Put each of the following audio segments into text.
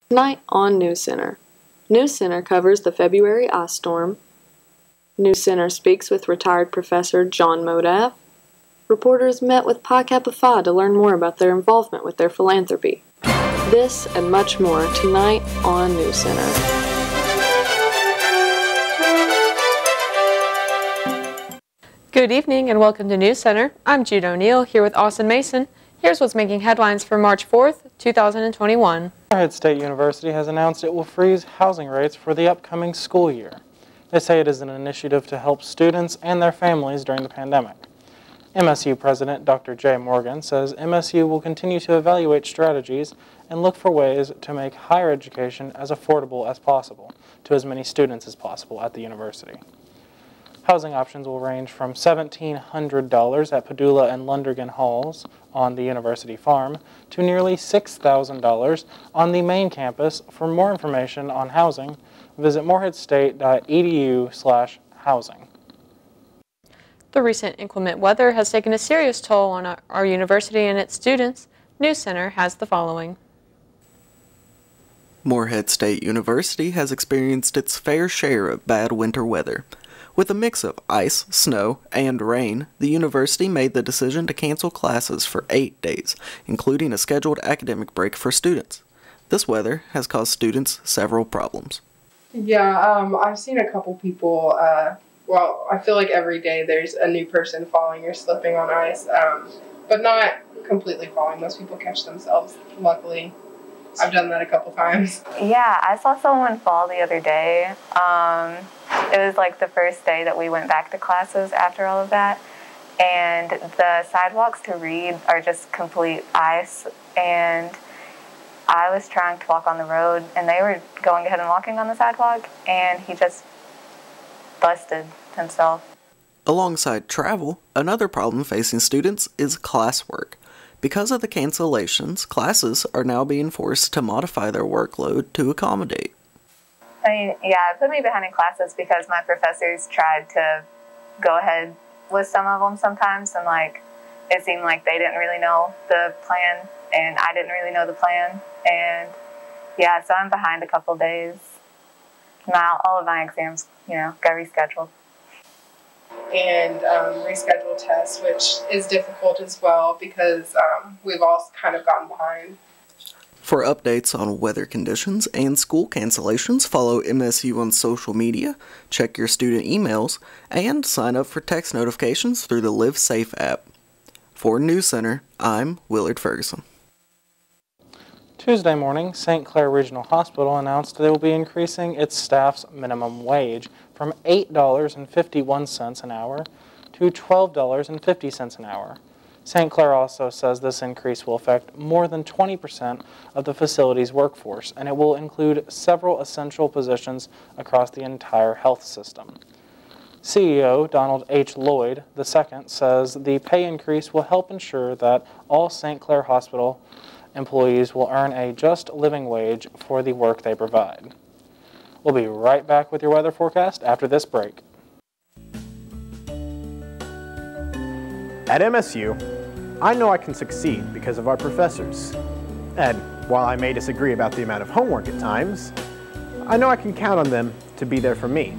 Tonight on NewsCenter. NewsCenter covers the February ice storm. NewsCenter speaks with retired Professor John Modav. Reporters met with Pi Kappa Phi to learn more about their involvement with their philanthropy. This and much more tonight on NewsCenter. Good evening and welcome to NewsCenter. I'm Jude O'Neill here with Austin Mason. Here's what's making headlines for March 4th, 2021. Morehead State University has announced it will freeze housing rates for the upcoming school year. They say it is an initiative to help students and their families during the pandemic. MSU President Dr. Jay Morgan says MSU will continue to evaluate strategies and look for ways to make higher education as affordable as possible to as many students as possible at the university. Housing options will range from $1,700 at Padula and Lundergan Halls on the university farm to nearly $6,000 on the main campus. For more information on housing, visit moreheadstate.edu/housing. The recent inclement weather has taken a serious toll on our university and its students. NewsCenter has the following. Morehead State University has experienced its fair share of bad winter weather. With a mix of ice, snow, and rain, the university made the decision to cancel classes for 8 days, including a scheduled academic break for students. This weather has caused students several problems. Yeah, I've seen a couple people, well, I feel like every day there's a new person falling or slipping on ice, but not completely falling. Most people catch themselves, luckily. I've done that a couple times. Yeah, I saw someone fall the other day. It was like the first day that we went back to classes after all of that. And the sidewalks to Reed are just complete ice. And I was trying to walk on the road, and they were going ahead and walking on the sidewalk, and he just busted himself. Alongside travel, another problem facing students is classwork. Because of the cancellations, classes are now being forced to modify their workload to accommodate. I mean, yeah, it put me behind in classes because my professors tried to go ahead with some of them sometimes, and like it seemed like they didn't really know the plan, and I didn't really know the plan, and yeah, so I'm behind a couple days. Now all of my exams, got rescheduled. And reschedule tests, which is difficult as well because we've all kind of gotten behind. For updates on weather conditions and school cancellations, follow MSU on social media, check your student emails, and sign up for text notifications through the Live Safe app. For NewsCenter, I'm Willard Ferguson. Tuesday morning, St. Clair Regional Hospital announced they will be increasing its staff's minimum wage from $8.51 an hour to $12.50 an hour. St. Clair also says this increase will affect more than 20% of the facility's workforce, and it will include several essential positions across the entire health system. CEO Donald H. Lloyd II says the pay increase will help ensure that all St. Clair Hospital employees will earn a just living wage for the work they provide. We'll be right back with your weather forecast after this break. At MSU, I know I can succeed because of our professors. And while I may disagree about the amount of homework at times, I know I can count on them to be there for me.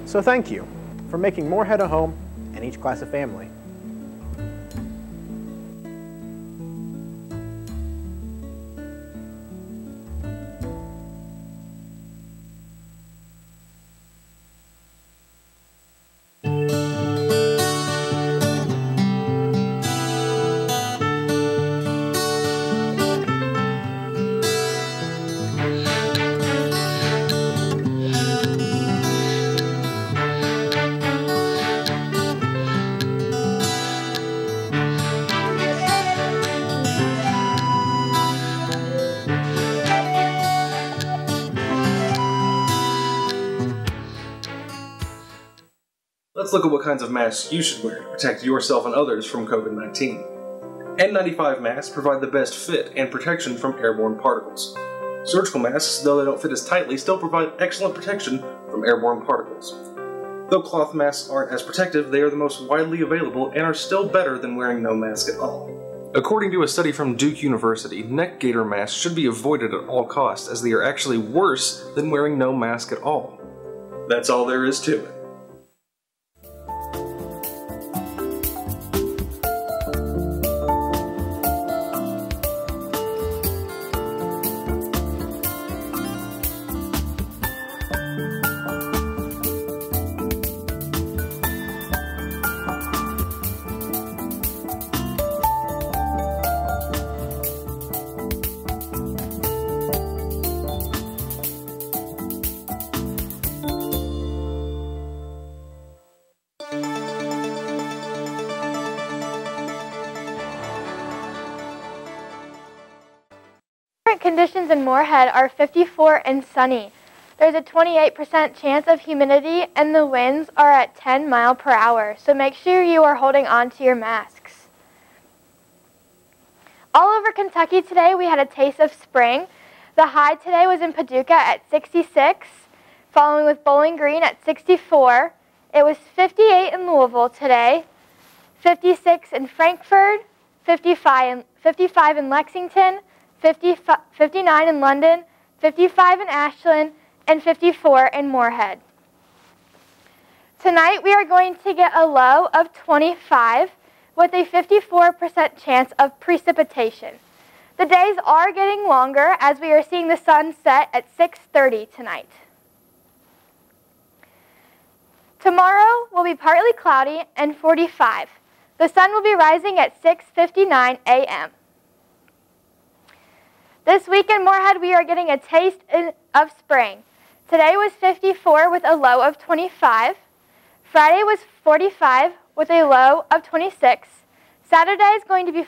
So thank you for making Morehead a home and each class a family. Let's look at what kinds of masks you should wear to protect yourself and others from COVID-19. N95 masks provide the best fit and protection from airborne particles. Surgical masks, though they don't fit as tightly, still provide excellent protection from airborne particles. Though cloth masks aren't as protective, they are the most widely available and are still better than wearing no mask at all. According to a study from Duke University, neck gaiter masks should be avoided at all costs as they are actually worse than wearing no mask at all. That's all there is to it. Current conditions in Moorhead are 54 and sunny. There's a 28% chance of humidity and the winds are at 10 miles per hour, so make sure you are holding on to your masks. All over Kentucky today we had a taste of spring. The high today was in Paducah at 66, following with Bowling Green at 64. It was 58 in Louisville today, 56 in Frankfort, 55 in Lexington, 59 in London, 55 in Ashland, and 54 in Moorhead. Tonight we are going to get a low of 25 with a 54% chance of precipitation. The days are getting longer as we are seeing the sun set at 6:30 tonight. Tomorrow will be partly cloudy and 45. The sun will be rising at 6:59 a.m. This week in Moorhead, we are getting a taste of spring. Today was 54 with a low of 25. Friday was 45 with a low of 26. Saturday is going to be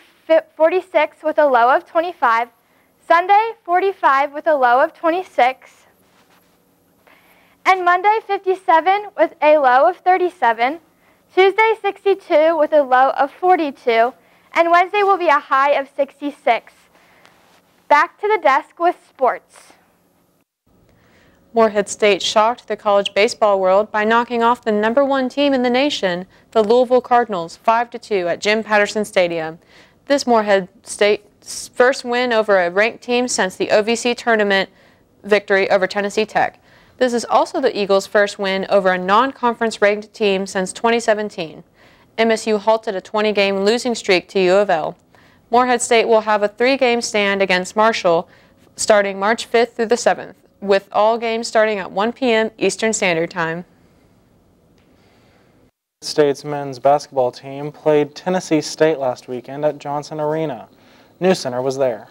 46 with a low of 25. Sunday, 45 with a low of 26. And Monday, 57 with a low of 37. Tuesday, 62 with a low of 42. And Wednesday will be a high of 66. Back to the desk with sports. Moorhead State shocked the college baseball world by knocking off the #1 team in the nation, the Louisville Cardinals, 5-2 at Jim Patterson Stadium. This Moorhead State's first win over a ranked team since the OVC tournament victory over Tennessee Tech. This is also the Eagles' first win over a non-conference ranked team since 2017. MSU halted a 20-game losing streak to U of L. Moorhead State will have a 3-game stand against Marshall starting March 5th through the 7th, with all games starting at 1 p.m. Eastern Standard Time. State's men's basketball team played Tennessee State last weekend at Johnson Arena. NewsCenter was there.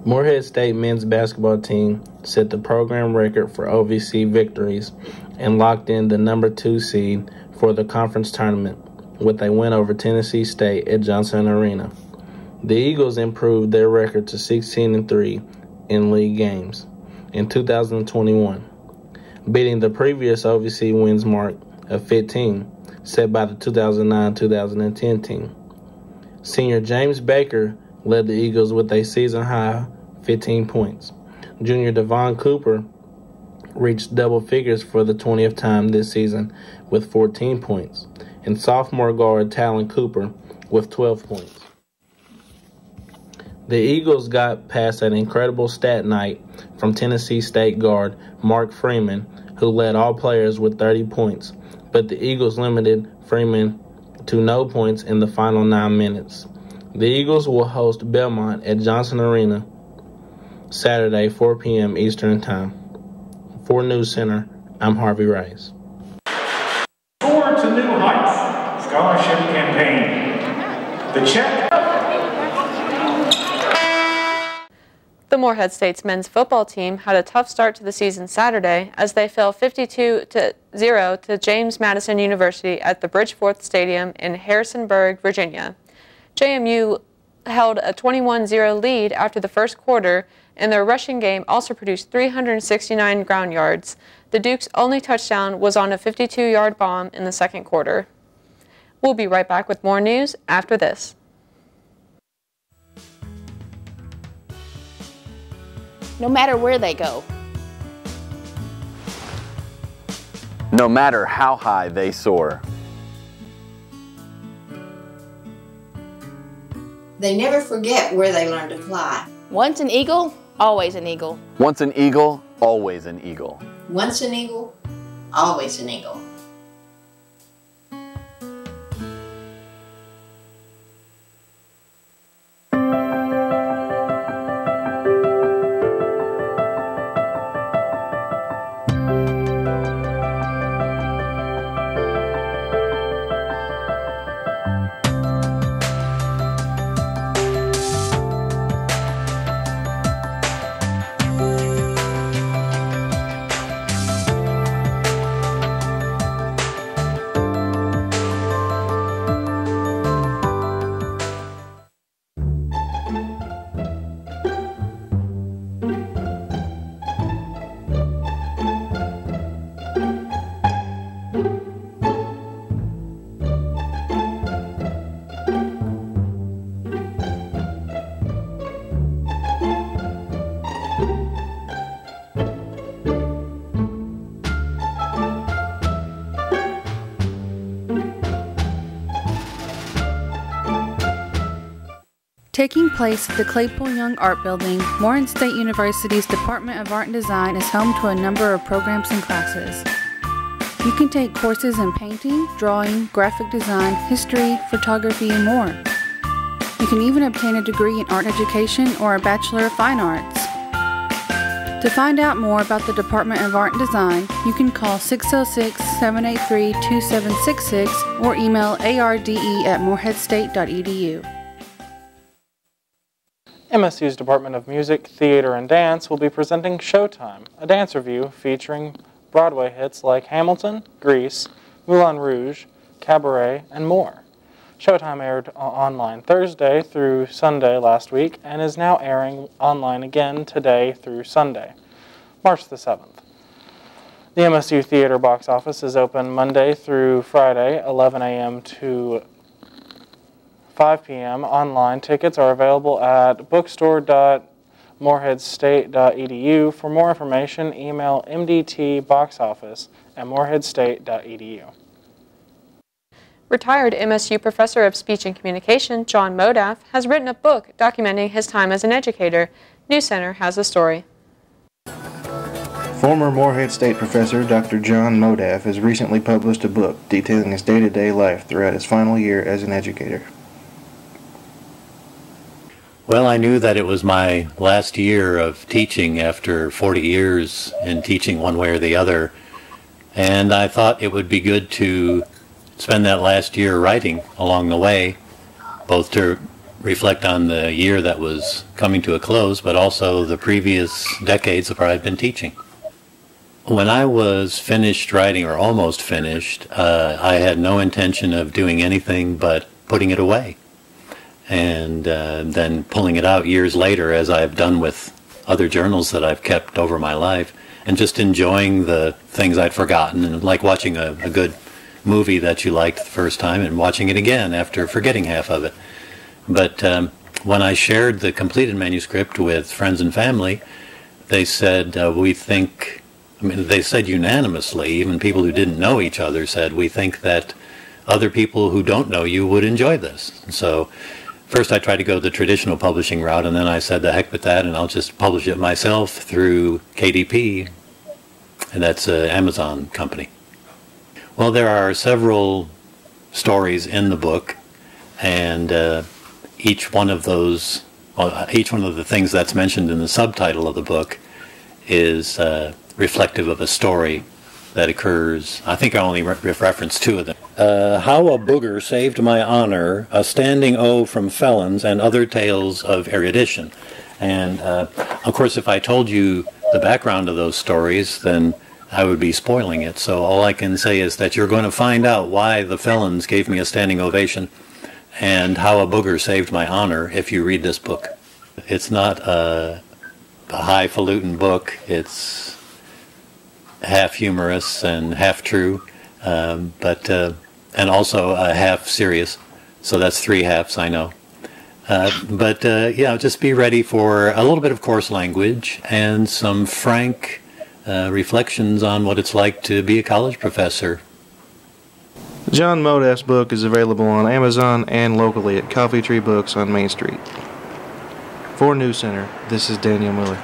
Moorhead State men's basketball team set the program record for OVC victories and locked in the #2 seed for the conference tournament with a win over Tennessee State at Johnson Arena. The Eagles improved their record to 16-3 in league games in 2021, beating the previous OVC wins mark of 15 set by the 2009-2010 team. Senior James Baker led the Eagles with a season-high 15 points. Junior Devon Cooper reached double figures for the 20th time this season with 14 points, and sophomore guard Talon Cooper with 12 points. The Eagles got past an incredible stat night from Tennessee State guard Mark Freeman, who led all players with 30 points, but the Eagles limited Freeman to no points in the final 9 minutes. The Eagles will host Belmont at Johnson Arena Saturday, 4 p.m. Eastern Time. For NewsCenter, I'm Harvey Rice. Forward to New Heights Scholarship Campaign. The check. The Moorhead State's men's football team had a tough start to the season Saturday as they fell 52-0 to James Madison University at the Bridgeforth Stadium in Harrisonburg, Virginia. JMU held a 21-0 lead after the first quarter, and their rushing game also produced 369 ground yards. The Duke's only touchdown was on a 52-yard bomb in the second quarter. We'll be right back with more news after this. no matter where they go. No matter how high they soar. They never forget where they learned to fly. Once an eagle, always an eagle. Once an eagle, always an eagle. Once an eagle, always an eagle. Taking place at the Claypool Young Art Building, Morehead State University's Department of Art and Design is home to a number of programs and classes. You can take courses in painting, drawing, graphic design, history, photography, and more. You can even obtain a degree in art education or a Bachelor of Fine Arts. To find out more about the Department of Art and Design, you can call 606-783-2766 or email arde@moreheadstate.edu. MSU's Department of Music, Theater, and Dance will be presenting Showtime, a dance review featuring Broadway hits like Hamilton, Grease, Moulin Rouge, Cabaret, and more. Showtime aired online Thursday through Sunday last week and is now airing online again today through Sunday, March the 7th. The MSU Theater box office is open Monday through Friday, 11 a.m. to 5 p.m. Online tickets are available at bookstore.moreheadstate.edu. For more information, email mdtboxoffice@moreheadstate.edu. Retired MSU professor of speech and communication, John Modaff, has written a book documenting his time as an educator. NewsCenter has the story. Former Morehead State professor Dr. John Modaff has recently published a book detailing his day-to-day life throughout his final year as an educator. Well, I knew that it was my last year of teaching after 40 years in teaching one way or the other, and I thought it would be good to spend that last year writing along the way, both to reflect on the year that was coming to a close, but also the previous decades where I'd been teaching. When I was finished writing, or almost finished, I had no intention of doing anything but putting it away. And then pulling it out years later, as I've done with other journals that I've kept over my life, and just enjoying the things I'd forgotten, and like watching a good movie that you liked the first time and watching it again after forgetting half of it. But when I shared the completed manuscript with friends and family, they said, they said unanimously, even people who didn't know each other said, we think that other people who don't know you would enjoy this. So first I tried to go the traditional publishing route, and then I said, the heck with that, and I'll just publish it myself through KDP, and that's an Amazon company. Well, there are several stories in the book, and each one of the things that's mentioned in the subtitle of the book is reflective of a story that occurs. I think I only referenced two of them. How a Booger Saved My Honor, A Standing O from Felons, and Other Tales of Erudition. And of course, if I told you the background of those stories, then I would be spoiling it. So all I can say is that you're going to find out why the Felons gave me a standing ovation and how a booger saved my honor if you read this book. It's not a highfalutin book. It's half humorous and half true, and also half serious. So that's three halves, I know. Just be ready for a little bit of coarse language and some frank reflections on what it's like to be a college professor. John Modaf's book is available on Amazon and locally at Coffee Tree Books on Main Street. For NewsCenter, this is Daniel Miller.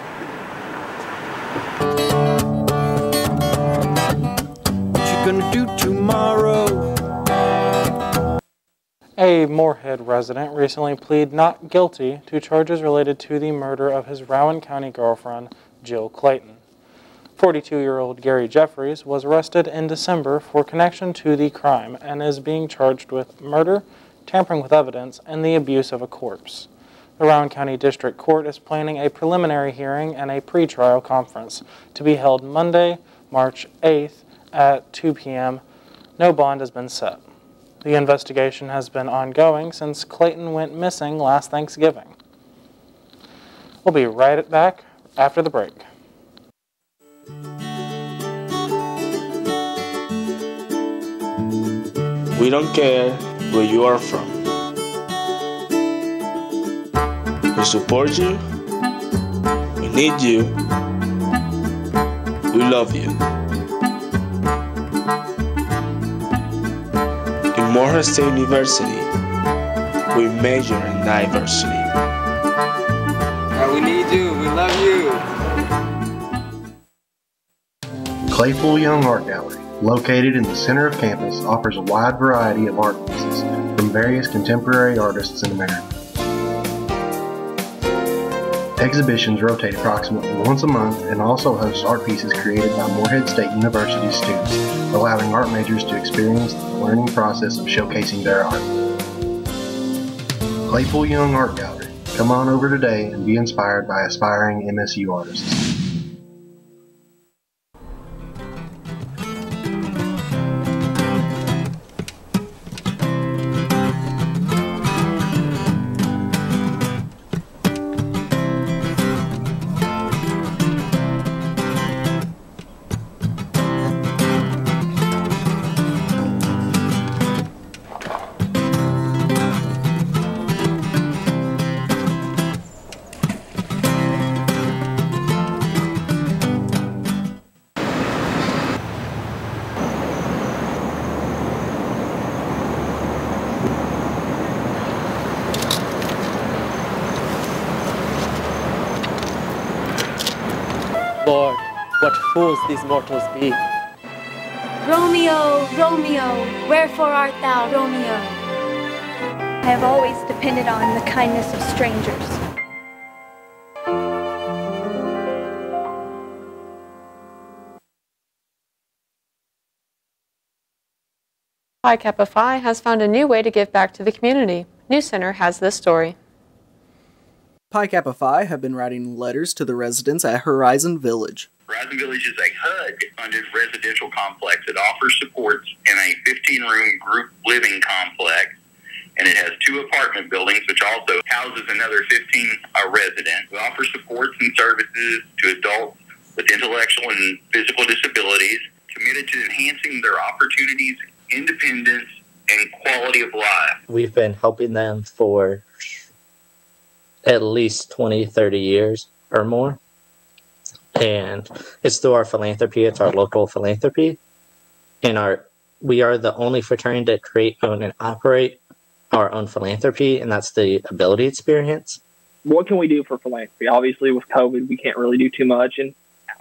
What you gonna do tomorrow? A Moorhead resident recently pleaded not guilty to charges related to the murder of his Rowan County girlfriend, Jill Clayton. 42-year-old Gary Jeffries was arrested in December for connection to the crime and is being charged with murder, tampering with evidence, and the abuse of a corpse. The Rowan County District Court is planning a preliminary hearing and a pretrial conference to be held Monday, March 8th at 2 p.m. No bond has been set. The investigation has been ongoing since Clayton went missing last Thanksgiving. We'll be right back after the break. We don't care where you are from. We support you. We need you. We love you. In Morehead State University, we major in diversity. We need you. We love you. Claypool Young Art Gallery, located in the center of campus, offers a wide variety of art pieces from various contemporary artists in America. Exhibitions rotate approximately once a month and also hosts art pieces created by Morehead State University students, allowing art majors to experience the learning process of showcasing their art. Claypool Young Art Gallery. Come on over today and be inspired by aspiring MSU artists. Lord, what fools these mortals be. Romeo, Romeo, wherefore art thou, Romeo? I have always depended on the kindness of strangers. Pi Kappa Phi has found a new way to give back to the community. NewsCenter has this story. Pi Kappa Phi have been writing letters to the residents at Horizon Village. Horizon Village is a HUD-funded residential complex that offers supports in a 15-room group living complex, and it has 2 apartment buildings, which also houses another 15 residents. We offer supports and services to adults with intellectual and physical disabilities, committed to enhancing their opportunities, independence, and quality of life. We've been helping them for at least 20, 30 years or more. And it's through our philanthropy. It's our local philanthropy. And we are the only fraternity to create, own, and operate our own philanthropy, and that's the Ability Experience. What can we do for philanthropy? Obviously, with COVID, we can't really do too much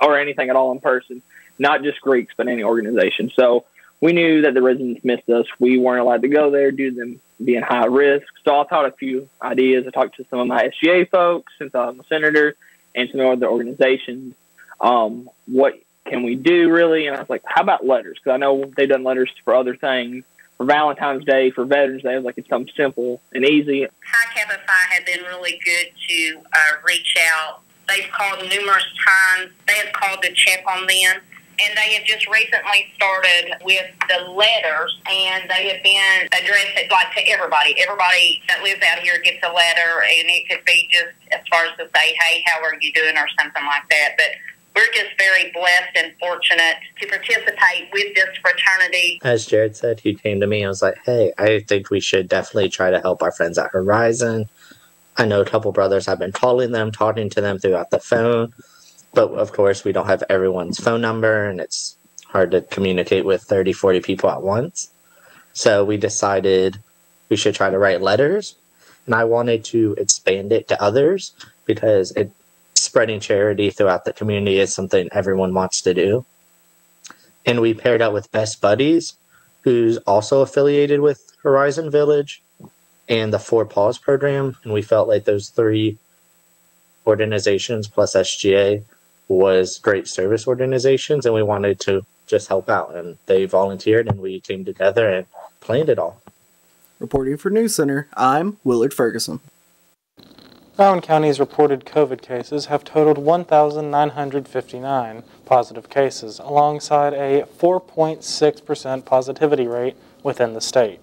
or anything at all in person, not just Greeks, but any organization. So we knew that the residents missed us. We weren't allowed to go there due to them being high risk. So I thought a few ideas. I talked to some of my SGA folks, since I'm a senator, and some other organizations. What can we do, really? And I was like, how about letters? Because I know they've done letters for other things. For Valentine's Day, for Veterans Day, I was like, it's something simple and easy. Pi Kappa Phi have been really good to reach out. They've called numerous times. They have called to check on them. And they have just recently started with the letters, and they have been addressed like to everybody. Everybody that lives out here gets a letter, and it could be just as far as to say, hey, how are you doing, or something like that. But we're just very blessed and fortunate to participate with this fraternity. As Jared said, he came to me and was like, hey, I think we should definitely try to help our friends at Horizon. I know a couple brothers have been calling them, talking to them throughout the phone, but of course we don't have everyone's phone number and it's hard to communicate with 30, 40 people at once. So we decided we should try to write letters, and I wanted to expand it to others because spreading charity throughout the community is something everyone wants to do. And we paired up with Best Buddies, who's also affiliated with Horizon Village and the Four Paws program, and we felt like those three organizations plus SGA was great service organizations, and we wanted to just help out, and they volunteered and we came together and planned it all. Reporting for NewsCenter, I'm Willard Ferguson. Broward County's reported COVID cases have totaled 1,959 positive cases, alongside a 4.6% positivity rate within the state.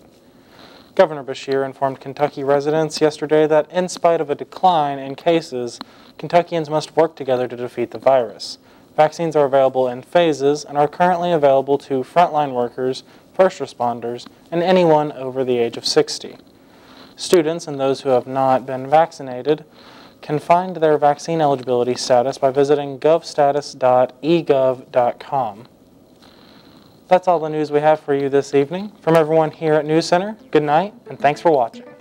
Governor Beshear informed Kentucky residents yesterday that in spite of a decline in cases, Kentuckians must work together to defeat the virus. Vaccines are available in phases and are currently available to frontline workers, first responders, and anyone over the age of 60. Students and those who have not been vaccinated can find their vaccine eligibility status by visiting govstatus.egov.com. That's all the news we have for you this evening. From everyone here at NewsCenter, good night, and thanks for watching.